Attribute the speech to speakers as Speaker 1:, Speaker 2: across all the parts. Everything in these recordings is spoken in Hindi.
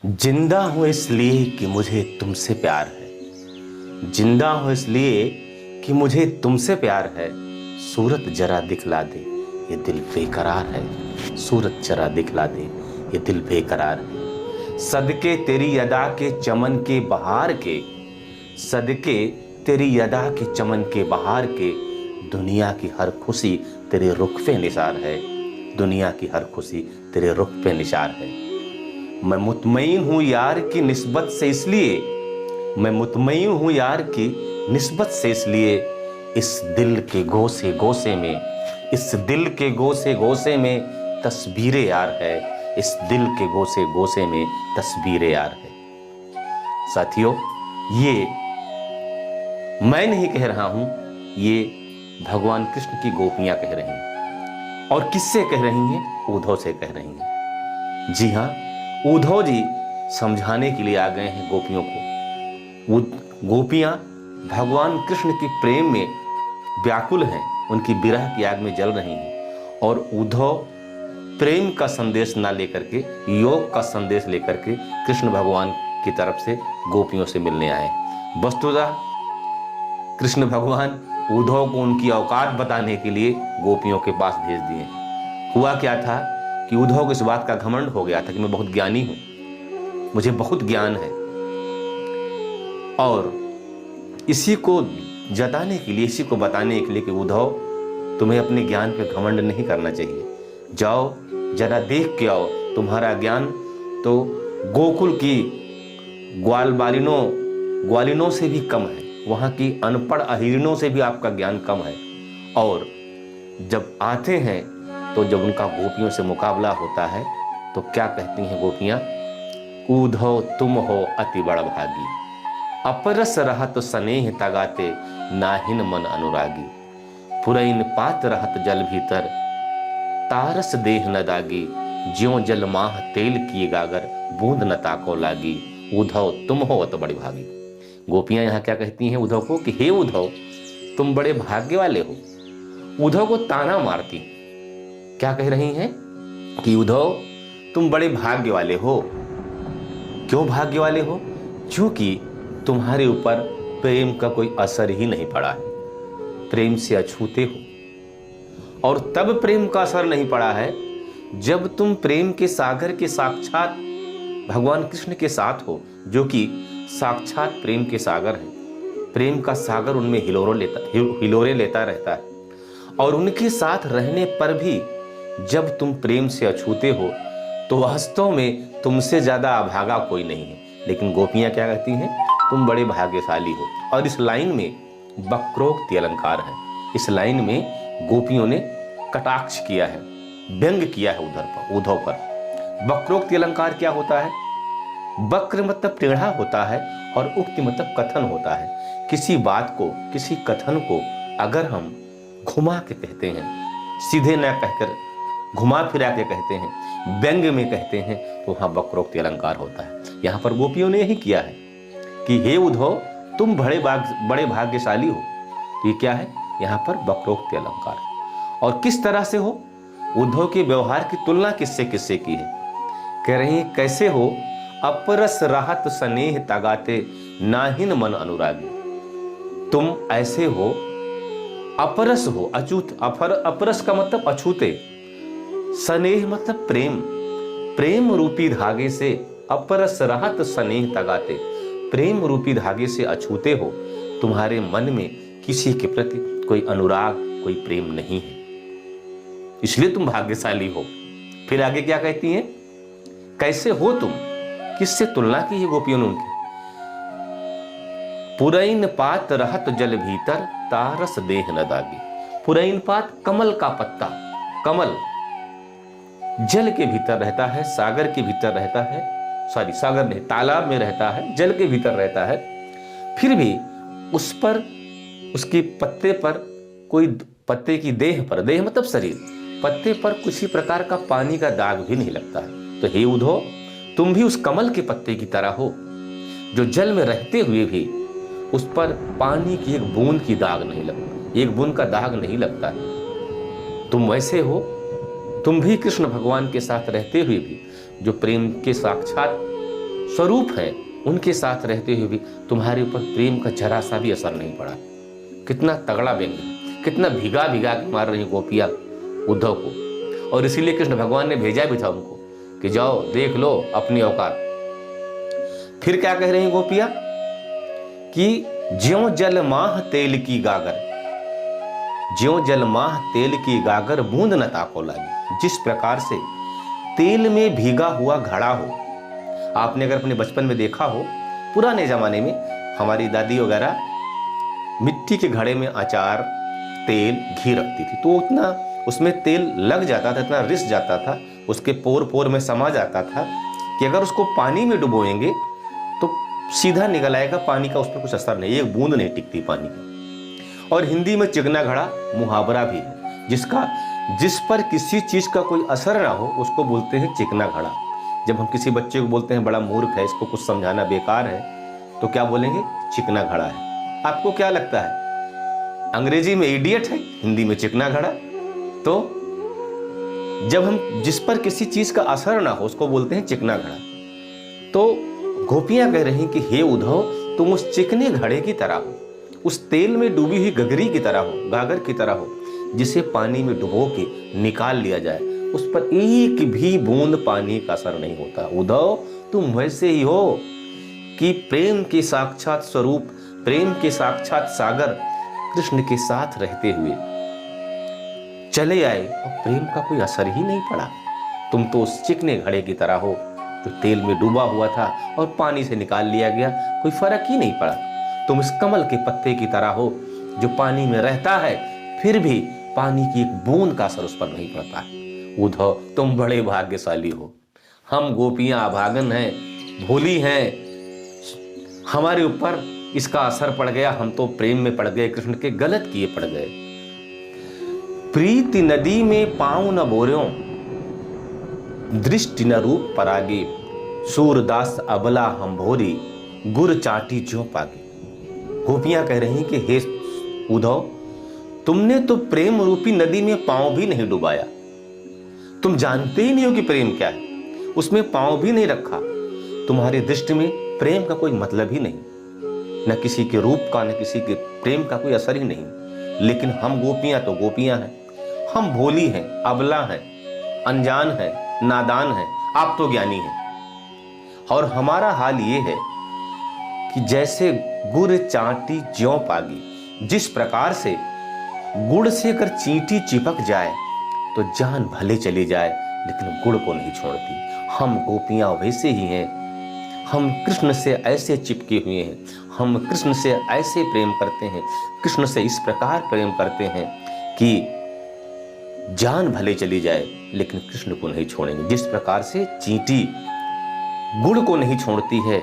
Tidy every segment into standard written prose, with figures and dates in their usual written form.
Speaker 1: जिंदा हूं इसलिए कि मुझे तुमसे प्यार है। जिंदा हूं इसलिए कि मुझे तुमसे प्यार है। सूरत जरा दिखला दे, ये दिल बेकरार है। सूरत जरा दिखला दे, ये दिल बेकरार है। सदके तेरी अदा के चमन के बहार के, सदके तेरी अदा के चमन के बहार के, दुनिया की हर खुशी तेरे रुख पे निसार है। दुनिया की हर खुशी तेरे रुख पे निसार है। मैं मुतमईन हूँ यार की निस्बत से इसलिए, मैं मुतमईन हूँ यार की निस्बत से इसलिए, इस दिल के गोसे गोसे में, इस दिल के गोसे गोसे में तस्वीरें यार है। इस दिल के गोसे गोसे में तस्वीरें यार है। साथियों, ये मैं नहीं कह रहा हूं, ये भगवान कृष्ण की गोपियां कह रही हैं। और किससे कह रही हैं? उद्धव से कह रही हैं। जी हाँ, उद्धव जी समझाने के लिए आ गए हैं गोपियों को। गोपियां भगवान कृष्ण के प्रेम में व्याकुल हैं, उनकी विरह की आग में जल रही हैं। और उद्धव प्रेम का संदेश ना लेकर के, योग का संदेश लेकर के कृष्ण भगवान की तरफ से गोपियों से मिलने आए। वस्तुतः कृष्ण भगवान उद्धव को उनकी औकात बताने के लिए गोपियों के पास भेज दिए। हुआ क्या था कि उद्धव को इस बात का घमंड हो गया था कि मैं बहुत ज्ञानी हूं, मुझे बहुत ज्ञान है। और इसी को जताने के लिए, इसी को बताने के लिए कि उद्धव, तुम्हें अपने ज्ञान पे घमंड नहीं करना चाहिए। जाओ जरा देख के आओ, तुम्हारा ज्ञान तो गोकुल की ग्वालिनों से भी कम है, वहां की अनपढ़ अहिरिनों से भी आपका ज्ञान कम है। और जब आते हैं तो जब उनका गोपियों से मुकाबला होता है तो क्या कहती हैं गोपियां? उद्धव तुम हो अति बड़ भागी, अपरस रहत स्नेह तगाते, नाहिन मन अनुरागी। पुरैन पात रहत जल भीतर, तारस देह न दागी। ज्यों जल माह तेल किए गागर, बूंद न ताको लागी। उद्धव तुम हो अति बड़ी भागी। गोपियां यहाँ क्या कहती हैं उद्धव को कि हे उद्धव, तुम बड़े भाग्य वाले हो। उद्धव को ताना मारती, क्या कह रही हैं कि उद्धव तुम बड़े भाग्य वाले हो। क्यों भाग्य वाले हो? क्योंकि तुम्हारे ऊपर प्रेम का कोई असर ही नहीं पड़ा है, प्रेम से अछूते हो। और तब प्रेम का असर नहीं पड़ा है जब तुम प्रेम के सागर के साक्षात भगवान कृष्ण के साथ हो, जो कि साक्षात प्रेम के सागर है। प्रेम का सागर उनमें हिलोरे लेता रहता है। और उनके साथ रहने पर भी जब तुम प्रेम से अछूते हो तो वास्तव में तुमसे ज्यादा अभागा कोई नहीं है। लेकिन गोपियां क्या कहती हैं? तुम बड़े भाग्यशाली हो। और इस लाइन में वक्रोक्ति अलंकार है। इस लाइन में गोपियों ने कटाक्ष किया है, व्यंग किया है उद्धव पर। वक्रोक्ति अलंकार क्या होता है? वक्र मतलब टेढ़ा होता है और उक्ति मतलब कथन होता है। किसी बात को, किसी कथन को अगर हम घुमा के कहते हैं, सीधे न कहकर घुमा फिरा के कहते हैं, व्यंग में कहते हैं, तो वहां वक्रोक्ति अलंकार होता है। यहां पर गोपियों ने यही किया है कि हे उद्धव, तुम बड़े भाग्यशाली हो। तो ये क्या है? यहां पर वक्रोक्ति अलंकार है। और किस तरह से हो? उद्धव के व्यवहार की तुलना किससे किससे की है? कह रही है कैसे हो? अपरस राहत स्नेह तगाते, नाहिन मन अनुरागी। तुम ऐसे हो, अपरस हो, अछूत। अपरस का मतलब अछूते, स्नेह मतलब प्रेम, प्रेम रूपी धागे से, अपरस राहत स्नेह तगाते, प्रेम रूपी धागे से अछूते हो। तुम्हारे मन में किसी के प्रति कोई अनुराग, कोई प्रेम नहीं है, इसलिए तुम भाग्यशाली हो। फिर आगे क्या कहती हैं? कैसे हो तुम? किससे तुलना की है गोपियों ने उनकी? पुरैन पात रहत जल भीतर, तारस देह न दागी। पुरैन पात कमल का पत्ता, कमल जल के भीतर रहता है, सागर के भीतर रहता है, सागर नहीं, तालाब में रहता है, जल के भीतर रहता है। फिर भी उस पर, उसके पत्ते पर कोई, पत्ते की देह पर, देह मतलब शरीर, पत्ते पर किसी प्रकार का पानी का दाग भी नहीं लगता है। तो हे उद्धव, तुम भी उस कमल के पत्ते की तरह हो जो जल में रहते हुए भी उस पर पानी की एक बूंद की दाग नहीं लगता, एक बूंद का दाग नहीं लगता है। तुम वैसे हो, तुम भी कृष्ण भगवान के साथ रहते हुए भी जो प्रेम के साक्षात स्वरूप हैं, उनके साथ रहते हुए भी तुम्हारे ऊपर प्रेम का जरा सा भी असर नहीं पड़ा। कितना तगड़ा व्यंग, कितना भिगा भिगा के मार रही गोपियां उद्धव को। और इसीलिए कृष्ण भगवान ने भेजा भी था उनको कि जाओ देख लो अपनी औकात। फिर क्या कह रही हैं गोपियां कि ज्यों जल माह तेल की गागर, ज्यों जल माह तेल की गागर बूंद न ताको लागी। जिस प्रकार से तेल में भीगा हुआ घड़ा हो, आपने अगर अपने बचपन में देखा हो, पुराने जमाने में हमारी दादी वगैरह मिट्टी के घड़े में अचार, तेल, घी रखती थी, तो उतना उसमें तेल लग जाता था, इतना रिस जाता था, उसके पोर पोर में समा जाता था कि अगर उसको पानी में डुबोएंगे तो सीधा निकल आएगा, पानी का उस पर कुछ असर नहीं, एक बूंद नहीं टिकती पानी की। और हिंदी में चिकना घड़ा मुहावरा भी है, जिस पर किसी चीज का कोई असर ना हो उसको बोलते हैं चिकना घड़ा। जब हम किसी बच्चे को बोलते हैं बड़ा मूर्ख है, इसको कुछ समझाना बेकार है, तो क्या बोलेंगे? चिकना घड़ा है। आपको क्या लगता है? अंग्रेजी में इडियट है, हिंदी में चिकना घड़ा। तो जब हम जिस पर किसी चीज का असर ना हो उसको बोलते हैं चिकना घड़ा। तो गोपियां कह रही कि हे उद्धव, तुम उस चिकने घड़े की तरह हो, उस तेल में डूबी हुई गगरी की तरह हो, गागर की तरह हो, जिसे पानी में डुबो के निकाल लिया जाए, उस पर एक भी बूंद पानी का असर नहीं होता। उद्धव, तुम वैसे ही हो कि प्रेम के साक्षात स्वरूप, प्रेम के साक्षात सागर कृष्ण के साथ रहते हुए चले आए और प्रेम का कोई असर ही नहीं पड़ा। तुम तो उस चिकने घड़े की तरह हो जो तेल में डूबा हुआ था और पानी से निकाल लिया गया, कोई फर्क ही नहीं पड़ा। तुम इस कमल के पत्ते की तरह हो जो पानी में रहता है, फिर भी पानी की एक बूंद का असर उस पर नहीं पड़ता है। उद्धव, तुम बड़े भाग्यशाली हो। हम गोपियां अभागन हैं, भोली हैं, हमारे ऊपर इसका असर पड़ गया, हम तो प्रेम में पड़ गए, कृष्ण के गलत किए पड़ गए। प्रीति नदी में पांव न बोर्यों, दृष्टि न रूप परागे, सूरदास अबला हम भोरी, गुर चाटी ज्यों पागे। गोपियां कह रही कि हे उद्धव, तुमने तो प्रेम रूपी नदी में पांव भी नहीं डुबाया, तुम जानते ही नहीं हो कि प्रेम क्या है, उसमें पांव भी नहीं रखा। तुम्हारी दृष्टि में प्रेम का कोई मतलब ही नहीं, न किसी के रूप का, न किसी के प्रेम का कोई असर ही नहीं। लेकिन हम गोपियां तो गोपियां हैं, हम भोली हैं, अबला हैं, अनजान हैं, नादान हैं, आप तो ज्ञानी हैं। और हमारा हाल ये है कि जैसे गुड़ चाटी ज्यों पागी, जिस प्रकार से गुड़ से अगर चींटी चिपक जाए तो जान भले चली जाए लेकिन गुड़ को नहीं छोड़ती, हम गोपियां वैसे ही हैं। हम कृष्ण से ऐसे चिपके हुए हैं, हम कृष्ण से ऐसे प्रेम करते हैं, कृष्ण से इस प्रकार प्रेम करते हैं कि जान भले चली जाए लेकिन कृष्ण को नहीं छोड़ेंगे। जिस प्रकार से चींटी गुड़ को नहीं छोड़ती है,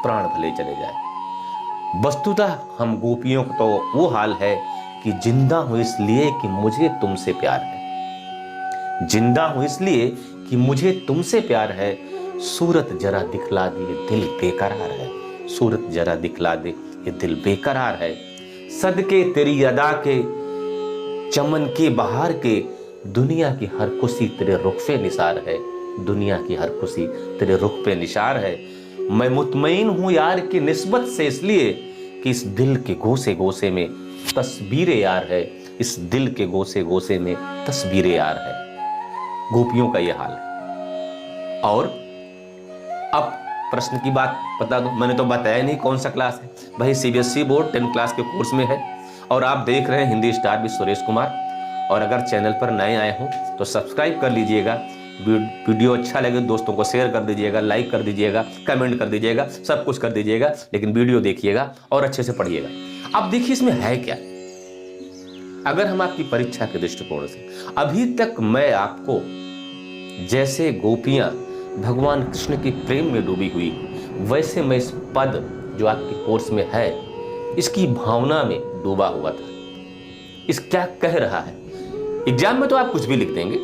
Speaker 1: प्राण भले चले जाए। वस्तुतः हम गोपियों का तो वो हाल है कि जिंदा हूं इसलिए कि मुझे तुमसे प्यार है, जिंदा हूं इसलिए कि मुझे तुमसे प्यार है। सूरत जरा दिखला दे, ये दिल बेकरार है, सूरत जरा दिखला दे, ये दिल बेकरार है। सदके तेरी अदा के, चमन के बहार के, दुनिया की हर खुशी तेरे रुख पे निसार है, दुनिया की हर खुशी तेरे रुख पे निसार है। मैं मुतमईन हूं यार की निस्बत से, इसलिए कि इस दिल के गोसे गोसे में तस्वीरें यार है, इस दिल के गोसे गोसे में तस्वीरें यार है। गोपियों का यह हाल है। और अब प्रश्न की बात बता दूं, मैंने तो बताया नहीं कौन सा क्लास है भाई। सीबीएसई बोर्ड 10 क्लास के कोर्स में है और आप देख रहे हैं हिंदी स्टार विद सुरेश कुमार। और अगर चैनल पर नए आए हों तो सब्सक्राइब कर लीजिएगा, वीडियो अच्छा लगे दोस्तों को शेयर कर दीजिएगा, लाइक कर दीजिएगा, कमेंट कर दीजिएगा, सब कुछ कर दीजिएगा, लेकिन वीडियो देखिएगा और अच्छे से पढ़िएगा। अब देखिए इसमें है क्या। अगर हम आपकी परीक्षा के दृष्टिकोण से, अभी तक मैं आपको जैसे गोपियां भगवान कृष्ण के प्रेम में डूबी हुई, वैसे मैं इस पद जो आपके कोर्स में है इसकी भावना में डूबा हुआ था। इस क्या कह रहा है, एग्जाम में तो आप कुछ भी लिख देंगे,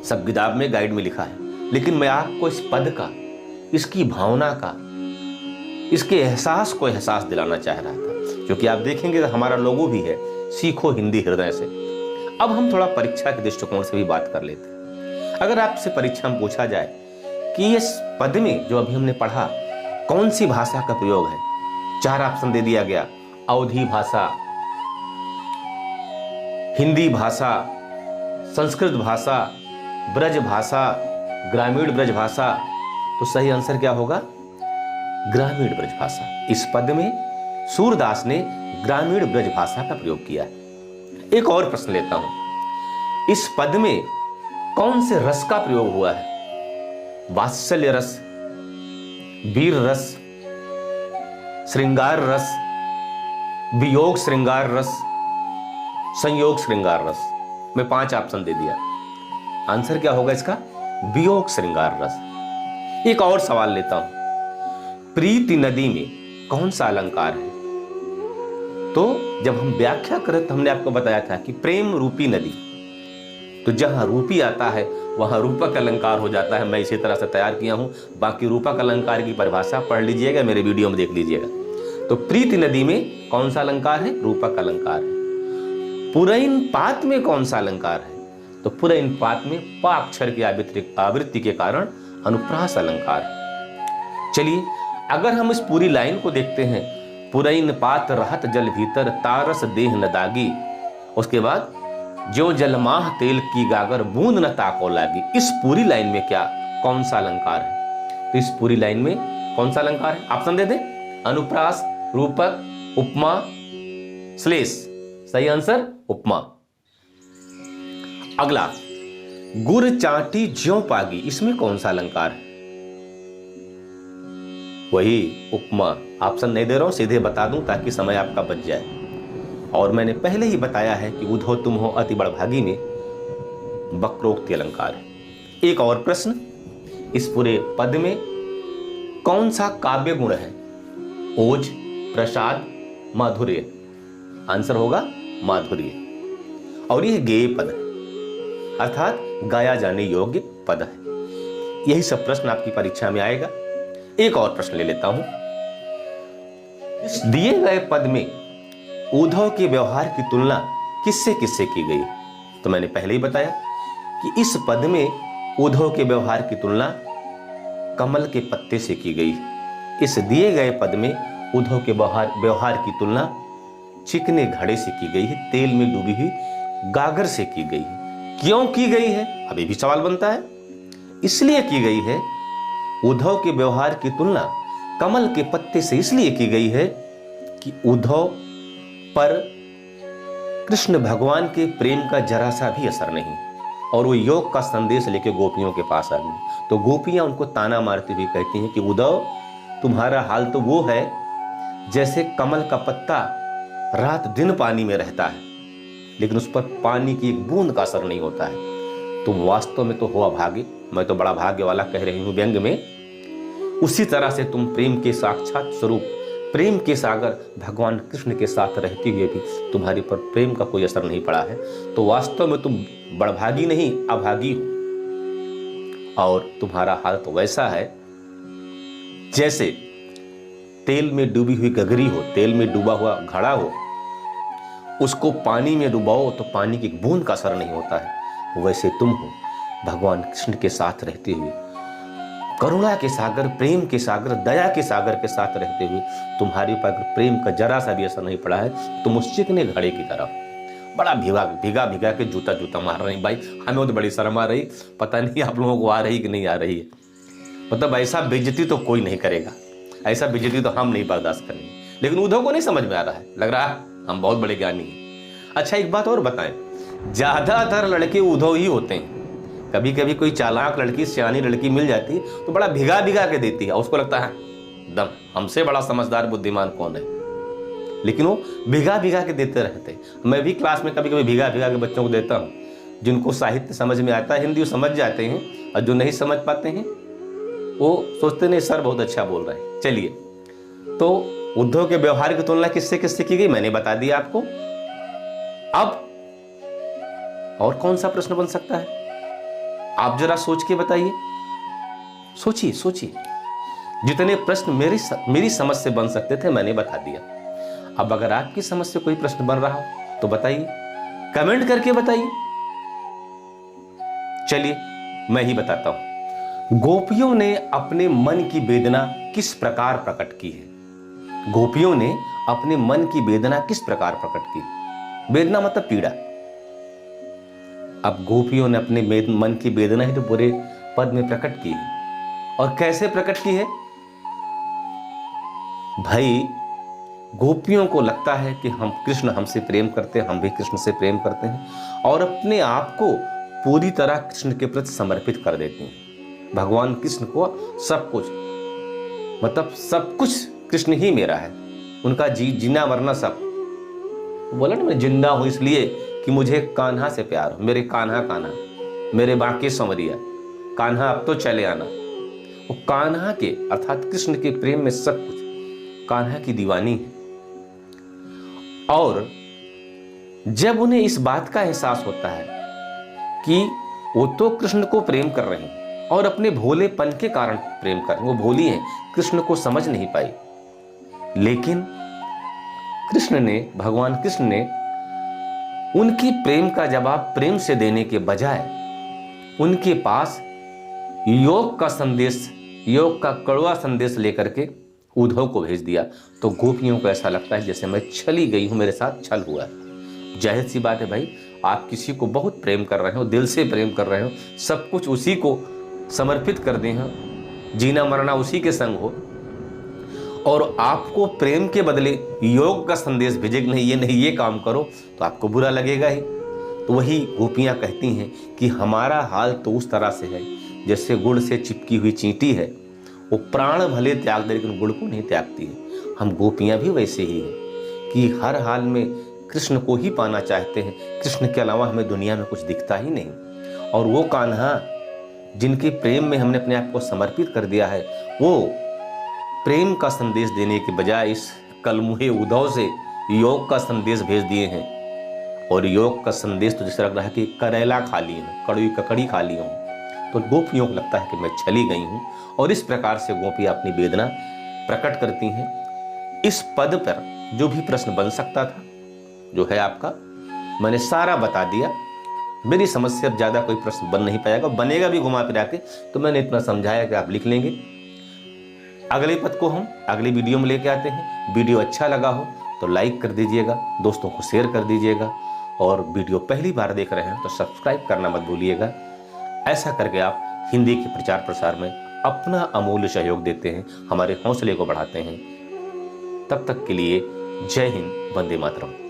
Speaker 1: सब किताब में गाइड में लिखा है, लेकिन मैं आपको इस पद का, इसकी भावना का, इसके एहसास को एहसास दिलाना चाह रहा था। क्योंकि आप देखेंगे तो हमारा लोगो भी है, सीखो हिंदी हृदय से। अब हम थोड़ा परीक्षा के दृष्टिकोण से भी बात कर लेते हैं। अगर आपसे परीक्षा में पूछा जाए कि इस पद में जो अभी हमने पढ़ा कौन सी भाषा का प्रयोग है? 4 ऑप्शन दे दिया गया, अवधी भाषा, हिंदी भाषा, संस्कृत भाषा, ब्रज भाषा, ग्रामीण ब्रज भाषा। तो सही आंसर क्या होगा? ग्रामीण ब्रज भाषा। इस पद में सूरदास ने ग्रामीण ब्रज भाषा का प्रयोग किया है। एक और प्रश्न लेता हूं, इस पद में कौन से रस का प्रयोग हुआ है? वात्सल्य रस, वीर रस, श्रृंगार रस, वियोग श्रृंगार रस, संयोग श्रृंगार रस। मैं 5 ऑप्शन दे दिया, आंसर क्या होगा इसका? वियोग श्रृंगार रस। एक और सवाल लेता हूं, प्रीति नदी में कौन सा अलंकार है? तो जब हम व्याख्या करें तो हमने आपको बताया था कि प्रेम रूपी नदी, तो जहां रूपी आता है वहां रूपक अलंकार हो जाता है। मैं इसी तरह से तैयार किया हूं, बाकी रूपक अलंकार की परिभाषा पढ़ लीजिएगा, मेरे वीडियो में देख लीजिएगा। तो प्रीति नदी में कौन सा अलंकार है? रूपक अलंकार है। पुरैन पात में कौन सा अलंकार है? तो पुरैन पात में पा अक्षर की आवृत्ति के कारण अनुप्रास अलंकार है। चलिए, अगर हम इस पूरी लाइन को देखते हैं, पुरैन पात रहत जल भीतर, तारस देह न दागी, उसके बाद जो जलमाह तेल की गागर, बूंद न ताको लागी। इस पूरी लाइन में क्या कौन सा अलंकार है? तो इस पूरी लाइन में कौन सा अलंकार है? ऑप्शन दे दें, अनुप्रास, रूपक, उपमा, श्लेष। सही आंसर उपमा। अगला, गुर चाटी ज्यों पागी, इसमें कौन सा अलंकार है? वही उपमा। ऑप्शन नहीं दे रहा हूं, सीधे बता दूं ताकि समय आपका बच जाए। और मैंने पहले ही बताया है कि उधो तुम हो अति बड़भागी में वक्रोक्ति अलंकार है। एक और प्रश्न, इस पूरे पद में कौन सा काव्य गुण है? ओज, प्रसाद, माधुर्य। आंसर होगा माधुर्य। और यह गेय पद है, अर्थात गाया जाने योग्य पद है। यही सब प्रश्न आपकी परीक्षा में आएगा। एक और प्रश्न ले लेता हूं, इस दिए गए पद में उद्धव के व्यवहार की तुलना किससे किससे की गई? तो मैंने पहले ही बताया कि इस पद में उद्धव के व्यवहार की तुलना कमल के पत्ते से की गई। इस दिए गए पद में उद्धव के व्यवहार की तुलना चिकने घड़े से की गई है, तेल में डूबी हुई गागर से की गई है। क्यों की गई है? अभी भी सवाल बनता है। इसलिए की गई है, उद्धव के व्यवहार की तुलना कमल के पत्ते से इसलिए की गई है कि उद्धव पर कृष्ण भगवान के प्रेम का जरा सा भी असर नहीं, और वो योग का संदेश लेके गोपियों के पास आ गई। तो गोपियां उनको ताना मारती हुई कहती हैं कि उद्धव, तुम्हारा हाल तो वो है जैसे कमल का पत्ता रात दिन पानी में रहता है, लेकिन उस पर पानी की एक बूंद का असर नहीं होता है। तुम वास्तव में तो हो अभागे, मैं तो बड़ा भाग्य वाला कह रही हूं व्यंग में। उसी तरह से तुम प्रेम के साक्षात स्वरूप, प्रेम के सागर भगवान कृष्ण के साथ रहते हुए भी तुम्हारे पर प्रेम का कोई असर नहीं पड़ा है, तो वास्तव में तुम बड़भागी नहीं अभागी हो। और तुम्हारा हाल तो वैसा है जैसे तेल में डूबी हुई गगरी हो, तेल में डूबा हुआ घड़ा हो, उसको पानी में डुबाओ तो पानी की बूंद का असर नहीं होता है, वैसे तुम हो भगवान कृष्ण के साथ रहते हुए, करुणा के सागर, प्रेम के सागर, दया के सागर के साथ रहते हुए तुम्हारे ऊपर प्रेम का जरा सा भी असर नहीं पड़ा है। तुम उस चिकने घड़े की तरह बड़ा भिगा भिगा के जूता मार रहे हैं। भाई हमें तो बड़ी शर्म आ रही, पता नहीं आप लोगों को आ रही कि नहीं आ रही है। मतलब ऐसा बेइज्जती तो कोई नहीं करेगा, ऐसा बेइज्जती तो हम नहीं बर्दाश्त करेंगे। लेकिन उद्धव को नहीं समझ में आ रहा है, लग रहा है हम बहुत बड़े ज्ञानी हैं। अच्छा, एक बात और बताएं, ज्यादातर लड़के उद्धव ही होते हैं। कभी कभी कोई चालाक लड़की, सियानी लड़की मिल जाती तो बड़ा भिगा भिगा के देती है, उसको लगता है दम हमसे बड़ा समझदार बुद्धिमान कौन है, लेकिन वो भिगा भिगा के देते रहते। मैं भी क्लास में कभी कभी भिगा भिगा के बच्चों को देता हूँ। जिनको साहित्य समझ में आता है, हिंदी, वो समझ जाते हैं, और जो नहीं समझ पाते हैं वो सोचते नहीं सर बहुत अच्छा बोल रहे हैं। चलिए, तो उद्धव के व्यवहार की तुलना किससे किससे की गई मैंने बता दिया आपको। अब और कौन सा प्रश्न बन सकता है, आप जरा सोच के बताइए। सोचिए सोचिए, जितने प्रश्न मेरी समझ से बन सकते थे मैंने बता दिया। अब अगर आपकी समझ से कोई प्रश्न बन रहा हो तो बताइए, कमेंट करके बताइए। चलिए मैं ही बताता हूं। गोपियों ने अपने मन की वेदना किस प्रकार प्रकट की है, गोपियों ने अपने मन की वेदना किस प्रकार प्रकट की। वेदना मतलब पीड़ा। अब गोपियों ने अपने मन की वेदना ही तो पूरे पद में प्रकट की है। और कैसे प्रकट की है भाई? गोपियों को लगता है कि हम कृष्ण हमसे प्रेम करते हैं, हम भी कृष्ण से प्रेम करते हैं, और अपने आप को पूरी तरह कृष्ण के प्रति समर्पित कर देती हैं। भगवान कृष्ण को सब कुछ, मतलब सब कुछ कृष्ण ही मेरा है, उनका जीना मरना सब। बोला ना, मैं जिंदा हूं इसलिए कि मुझे कान्हा से प्यार हो, मेरे कान्हा कान्हा, मेरे बाकी संवरिया, कान्हा अब तो चले आना। वो कान्हा के अर्थात कृष्ण के प्रेम में सब कुछ, कान्हा की दीवानी है। और जब उन्हें इस बात का एहसास होता है कि वो तो कृष्ण को प्रेम कर रहे हैं और अपने भोलेपन के कारण प्रेम कर रहे हैं, वो भोली हैं, कृष्ण को समझ नहीं पाई, लेकिन कृष्ण ने, भगवान कृष्ण ने उनकी प्रेम का जवाब प्रेम से देने के बजाय उनके पास योग का संदेश, योग का कड़वा संदेश लेकर के उद्धव को भेज दिया। तो गोपियों को ऐसा लगता है जैसे मैं छली गई हूं, मेरे साथ छल हुआ है। जाहिर सी बात है भाई, आप किसी को बहुत प्रेम कर रहे हो, दिल से प्रेम कर रहे हो, सब कुछ उसी को समर्पित कर दे हो, जीना मरना उसी के संग हो, और आपको प्रेम के बदले योग का संदेश भेजे कि नहीं ये काम करो, तो आपको बुरा लगेगा ही। तो वही गोपियां कहती हैं कि हमारा हाल तो उस तरह से है जैसे गुड़ से चिपकी हुई चींटी है, वो प्राण भले त्याग दे लेकिन गुड़ को नहीं त्यागती है। हम गोपियां भी वैसे ही हैं कि हर हाल में कृष्ण को ही पाना चाहते हैं, कृष्ण के अलावा हमें दुनिया में कुछ दिखता ही नहीं। और वो कान्हा जिनके प्रेम में हमने अपने आप को समर्पित कर दिया है, वो प्रेम का संदेश देने के बजाय इस कलमुहे उद्धव से योग का संदेश भेज दिए हैं। और योग का संदेश तो जैसे लग रहा है कि करेला खा ली हूँ, कड़वी ककड़ी खा ली हूँ। तो गोपियों को लगता है कि मैं छली गई हूँ, और इस प्रकार से गोपियाँ अपनी वेदना प्रकट करती हैं। इस पद पर जो भी प्रश्न बन सकता था, जो है आपका, मैंने सारा बता दिया। मेरी समझ से अब ज़्यादा कोई प्रश्न बन नहीं पाएगा, बनेगा भी घुमा फिरा के, तो मैंने इतना समझाया कि आप लिख लेंगे। अगले पद को हम अगली वीडियो में लेके आते हैं। वीडियो अच्छा लगा हो तो लाइक कर दीजिएगा, दोस्तों को शेयर कर दीजिएगा, और वीडियो पहली बार देख रहे हैं तो सब्सक्राइब करना मत भूलिएगा। ऐसा करके आप हिंदी के प्रचार प्रसार में अपना अमूल्य सहयोग देते हैं, हमारे हौसले को बढ़ाते हैं। तब तक के लिए जय हिंद, वंदे मातरम।